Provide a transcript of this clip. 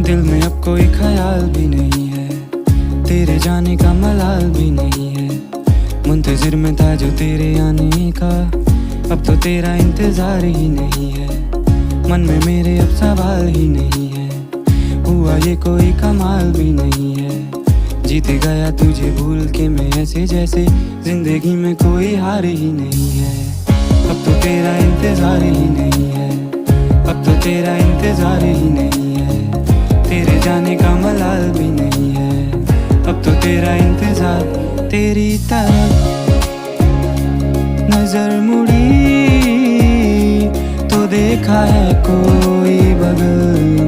दिल में अब कोई ख्याल भी नहीं है, तेरे जाने का मलाल भी नहीं है। मुंतजिर में था जो तेरे आने का, अब तो तेरा इंतजार ही नहीं है। मन में मेरे अब सवाल ही नहीं है, हुआ ये कोई कमाल भी नहीं है। जीत गया तुझे भूल के मैं ऐसे जैसे जिंदगी में कोई हार ही नहीं है। अब तो तेरा इंतजार ही नहीं है, अब तो तेरा इंतजार ही नहीं है। तेरे जाने का मलाल भी नहीं है, अब तो तेरा इंतजार। तेरी तरफ नजर मुड़ी तो देखा है कोई बगल